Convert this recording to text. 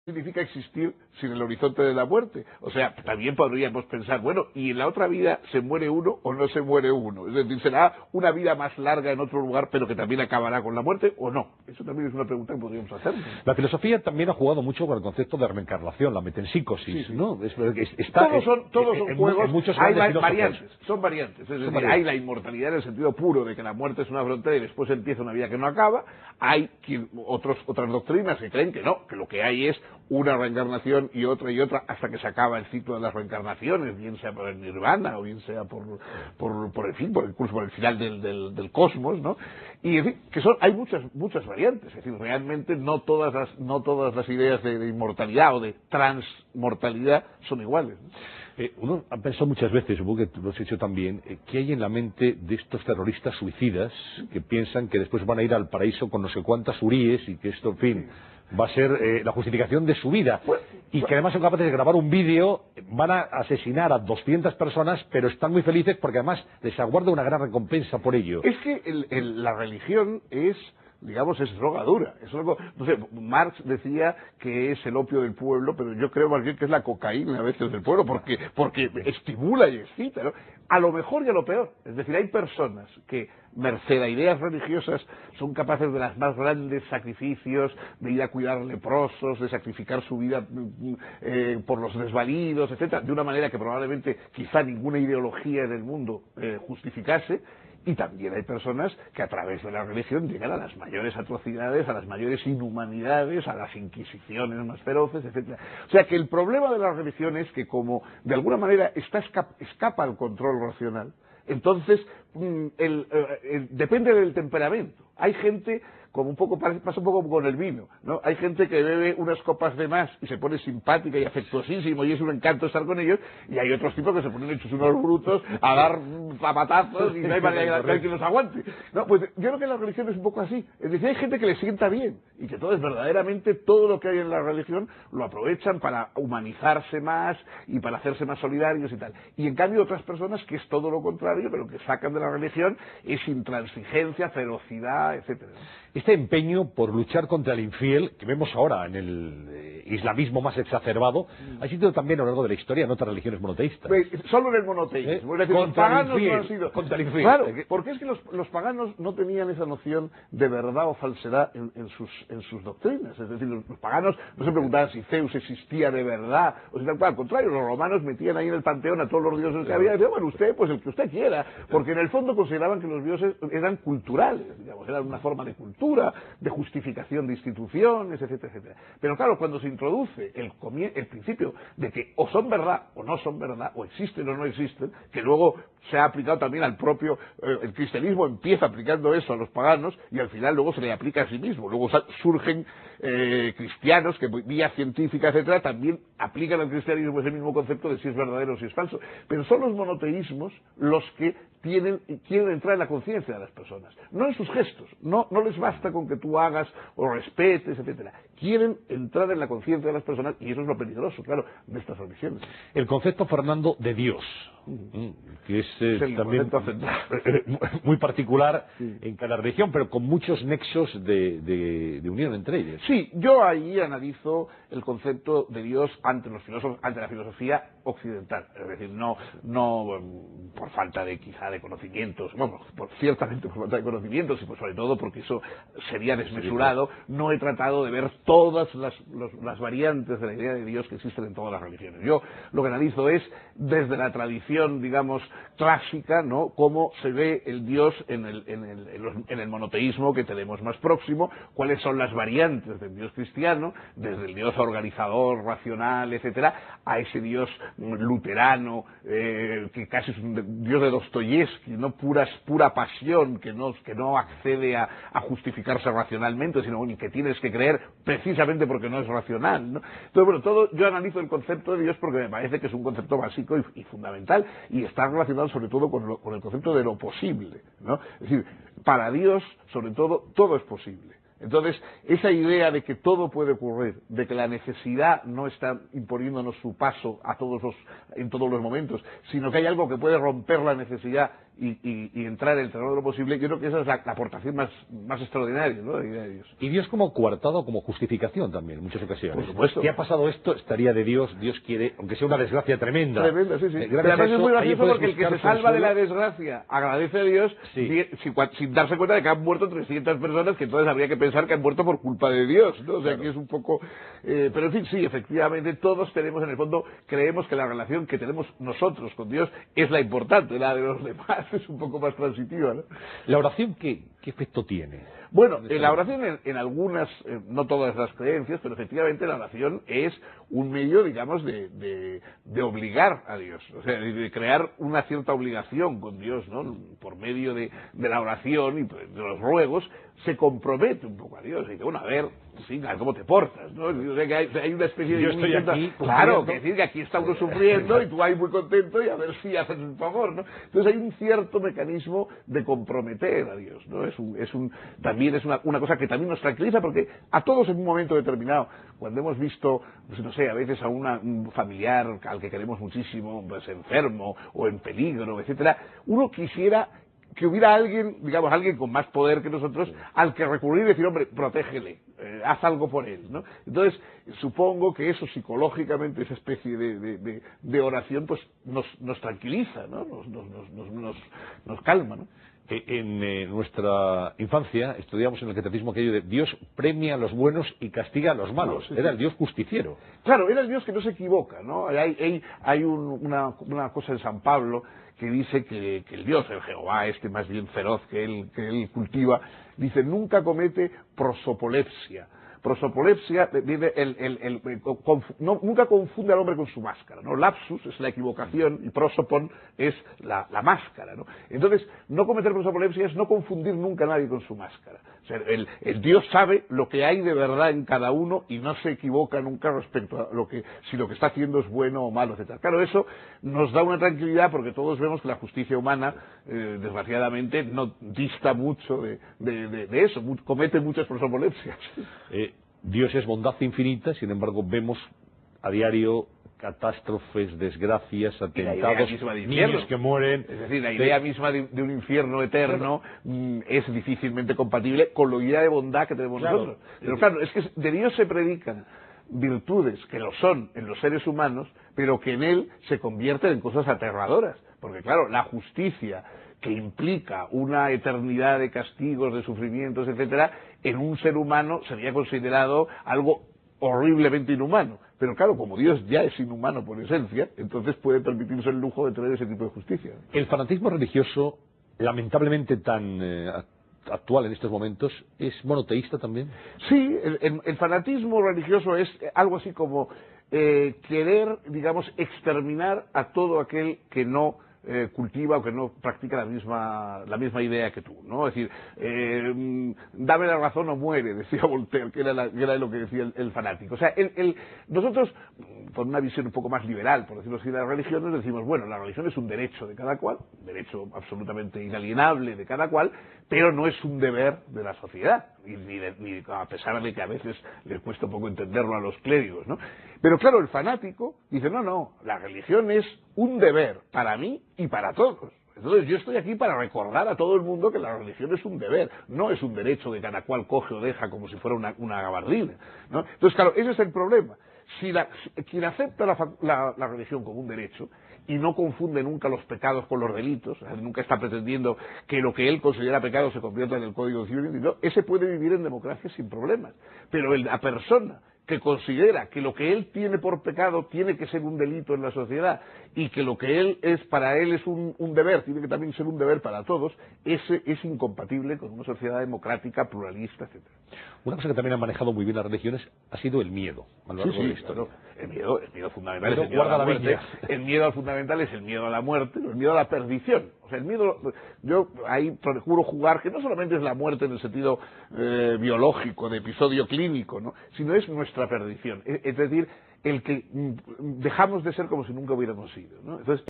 significa existir sin el horizonte de la muerte. O sea, también podríamos pensar, bueno, ¿y en la otra vida se muere uno o no se muere uno? Es decir, ¿será una vida más larga en otro lugar, pero que también acabará con la muerte o no? Eso también es una pregunta que podríamos hacer. La filosofía también ha jugado mucho con el concepto de reencarnación, la metempsicosis, Sí. ¿no? Todos son juegos, hay variantes, son variantes. Es decir, variantes. hay la inmortalidad en el sentido puro de que la muerte es una frontera y después empieza una vida que no acaba. Hay otras doctrinas que creen que no, que lo que hay es una reencarnación y otra hasta que se acaba el ciclo de las reencarnaciones, bien sea por el nirvana o bien sea por el fin, incluso por el final del cosmos, ¿no? Y en fin, hay muchas variantes. Es decir, realmente no todas las ideas de inmortalidad o de transmortalidad son iguales, ¿no? Uno ha pensado muchas veces, supongo que tú lo has hecho también, ¿qué hay en la mente de estos terroristas suicidas que piensan que después van a ir al paraíso con no sé cuántas uríes y que esto, en fin, va a ser la justificación de su vida? Y que además son capaces de grabar un vídeo, van a asesinar a 200 personas, pero están muy felices porque además les aguarda una gran recompensa por ello. Es que la religión es droga dura. No sé, Marx decía que es el opio del pueblo, pero yo creo más bien que es la cocaína a veces del pueblo, porque estimula y excita, ¿no? A lo mejor y a lo peor. Es decir, hay personas que, merced a ideas religiosas, son capaces de los más grandes sacrificios, de ir a cuidar leprosos, de sacrificar su vida por los desvalidos, etcétera, de una manera que probablemente quizá ninguna ideología en el mundo justificase. Y también hay personas que a través de la religión llegan a las mayores atrocidades, a las mayores inhumanidades, a las inquisiciones más feroces, etcétera. O sea que el problema de la religión es que como de alguna manera escapa al control racional, entonces depende del temperamento. Hay gente, pasa un poco con el vino, ¿no? Hay gente que bebe unas copas de más y se pone simpática y afectuosísimo y es un encanto estar con ellos, y hay otros tipos que se ponen hechos unos brutos a dar zapatazos y no hay manera que los aguante. No, pues yo creo que la religión es un poco así. Es decir, hay gente que le sienta bien y que entonces verdaderamente todo lo que hay en la religión lo aprovechan para humanizarse más y para hacerse más solidarios y tal. Y en cambio otras personas que es todo lo contrario, pero que sacan de la religión es intransigencia, ferocidad, etcétera. Este empeño por luchar contra el infiel, que vemos ahora en el islamismo más exacerbado, ha sido también a lo largo de la historia en otras religiones monoteístas. Solo en el monoteísmo. Es decir, los paganos no han sido... Contra el infiel. Claro, porque es que los paganos no tenían esa noción de verdad o falsedad en sus doctrinas. Es decir, los paganos no se preguntaban si Zeus existía de verdad, o si tal cual. Al contrario, los romanos metían ahí en el panteón a todos los dioses que había y decían, bueno, usted, pues el que usted quiera, porque en el fondo consideraban que los dioses eran culturales, eran una forma de cultura, de justificación de instituciones, etcétera, etcétera. Pero claro, cuando se introduce el principio de que o son verdad o no son verdad, o existen o no existen, que luego se ha aplicado también al propio, el cristianismo empieza aplicando eso a los paganos y al final luego se le aplica a sí mismo. Luego surgen cristianos que vía científica, etcétera, también aplican al cristianismo ese mismo concepto de si es verdadero o si es falso. Pero son los monoteísmos los que quieren entrar en la conciencia de las personas, no en sus gestos. No les basta con que tú hagas o respetes, etcétera. Quieren entrar en la conciencia de las personas y eso es lo peligroso, claro, de estas religiones. El concepto, Fernando, de Dios, que es también muy particular en cada religión, pero con muchos nexos de unión entre ellas. Sí, yo ahí analizo el concepto de Dios ante los filósofos, ante la filosofía occidental, es decir, no por falta de quizá de conocimientos, bueno, ciertamente por falta de conocimientos y pues sobre todo porque eso sería desmesurado. No he tratado de ver todas las variantes de la idea de Dios que existen en todas las religiones. Yo lo que analizo es desde la tradición, digamos, clásica, ¿no?, cómo se ve el Dios en el monoteísmo que tenemos más próximo, cuáles son las variantes del Dios cristiano, desde el Dios organizador, racional, etcétera, a ese Dios luterano, que casi es un Dios de Dostoyevsky, ¿no?, pura pasión, que no accede a justificarse racionalmente, sino que tienes que creer precisamente porque no es racional, ¿no? Entonces, bueno, yo analizo el concepto de Dios porque me parece que es un concepto básico y fundamental, y está relacionado sobre todo con el concepto de lo posible, ¿no? Es decir, para Dios, sobre todo es posible. Entonces, esa idea de que todo puede ocurrir, de que la necesidad no está imponiéndonos su paso en todos los momentos, sino que hay algo que puede romper la necesidad y entrar en el terreno de lo posible, yo creo que esa es la aportación más extraordinaria, ¿no?, de la idea de Dios. Y Dios como coartado, como justificación también, en muchas ocasiones. Por supuesto. Si ha pasado esto, estaría de Dios, Dios quiere, aunque sea una desgracia tremenda. Tremenda, sí, sí. Pero Gracias a además es muy eso, ahí gracioso puedes porque el que buscar se salva de la consuelo. desgracia agradece a Dios Sí. sin darse cuenta de que han muerto 300 personas, que entonces habría que pensar que han muerto por culpa de Dios, ¿no? O sea, Claro. que es un poco... pero en fin, sí, efectivamente, todos tenemos, en el fondo, creemos que la relación que tenemos nosotros con Dios es la importante, la de los demás es un poco más transitiva, ¿no? La oración, ¿qué efecto tiene? Bueno, la oración en algunas, no todas las creencias, pero efectivamente la oración es un medio, digamos, de obligar a Dios, o sea, de crear una cierta obligación con Dios, ¿no? Por medio de la oración y de los ruegos, se compromete un poco a Dios. Y dice, bueno, a ver, sí, ¿cómo te portas?, ¿no? O sea, que hay una especie de... Yo estoy aquí claro, cumpliendo. que decir que aquí está uno sufriendo y tú ahí muy contento y a ver si haces un favor, ¿no? Entonces hay un cierto mecanismo de comprometer a Dios, ¿no? También es una cosa que también nos tranquiliza, porque a todos en un momento determinado, cuando hemos visto, pues no sé, a veces a un familiar al que queremos muchísimo, pues enfermo o en peligro, etcétera, uno quisiera que hubiera alguien, digamos, alguien con más poder que nosotros, al que recurrir y decir, hombre, protégele, haz algo por él, ¿no? Entonces, supongo que eso psicológicamente, esa especie de oración, pues nos tranquiliza, ¿no? Nos calma, ¿no? En nuestra infancia estudiamos en el catecismo aquello de Dios premia a los buenos y castiga a los malos. Sí, Era sí. el Dios justiciero. Claro, era el Dios que no se equivoca, ¿no? Hay una cosa en San Pablo que dice que el Dios, el Jehová, más bien feroz que él cultiva, dice, nunca comete prosopolepsia. Prosopolepsia viene nunca confunde al hombre con su máscara, ¿no? Lapsus es la equivocación y prosopon es la máscara, ¿no? Entonces, no cometer prosopolepsia es no confundir nunca a nadie con su máscara. O sea, el Dios sabe lo que hay de verdad en cada uno y no se equivoca nunca respecto a si lo que está haciendo es bueno o malo, etc. Claro, eso nos da una tranquilidad porque todos vemos que la justicia humana, desgraciadamente, no dista mucho de eso, comete muchas prosopolepsias. Dios es bondad infinita, sin embargo vemos a diario catástrofes, desgracias, atentados, niños que mueren. Es decir, la idea misma de un infierno eterno es difícilmente compatible con la idea de bondad que tenemos nosotros. Pero claro, es que de Dios se predican virtudes que lo son en los seres humanos, pero que en él se convierten en cosas aterradoras. Porque claro, la justicia que implica una eternidad de castigos, de sufrimientos, etcétera, en un ser humano sería considerado algo horriblemente inhumano. Pero claro, como Dios ya es inhumano por esencia, entonces puede permitirse el lujo de tener ese tipo de justicia. El fanatismo religioso, lamentablemente tan actual en estos momentos, ¿es monoteísta también? Sí, el fanatismo religioso es algo así como querer, digamos, exterminar a todo aquel que no cultiva o que no practica la misma idea que tú, ¿no? Es decir, dame la razón o muere, decía Voltaire, que era lo que decía el fanático. O sea, nosotros, con una visión un poco más liberal, por decirlo así, de las religiones, decimos, bueno, la religión es un derecho de cada cual, un derecho absolutamente inalienable de cada cual, pero no es un deber de la sociedad, ni a pesar de que a veces les cuesta un poco entenderlo a los clérigos, ¿no? Pero claro, el fanático dice, no, la religión es un deber para mí y para todos. Entonces yo estoy aquí para recordar a todo el mundo que la religión es un deber, no es un derecho que cada cual coge o deja como si fuera una gabardina, ¿no? Entonces, claro, ese es el problema. Quien acepta la religión como un derecho y no confunde nunca los pecados con los delitos, o sea, nunca está pretendiendo que lo que él considera pecado se convierta en el Código Civil, no, ese puede vivir en democracia sin problemas. Pero la persona que considera que lo que él tiene por pecado tiene que ser un delito en la sociedad y que lo que él es para él es un deber, tiene que también ser un deber para todos, ese es incompatible con una sociedad democrática, pluralista, etcétera. Una cosa que también han manejado muy bien las religiones ha sido el miedo a lo largo de la historia. Claro. El miedo fundamental es el miedo a la muerte. El miedo fundamental es el miedo a la muerte, el miedo a la perdición. O sea, el miedo, yo ahí procuro jugar que no solamente es la muerte en el sentido biológico, de episodio clínico, ¿no? Sino es nuestra perdición. Es decir, el que dejamos de ser como si nunca hubiéramos sido, ¿no? Entonces,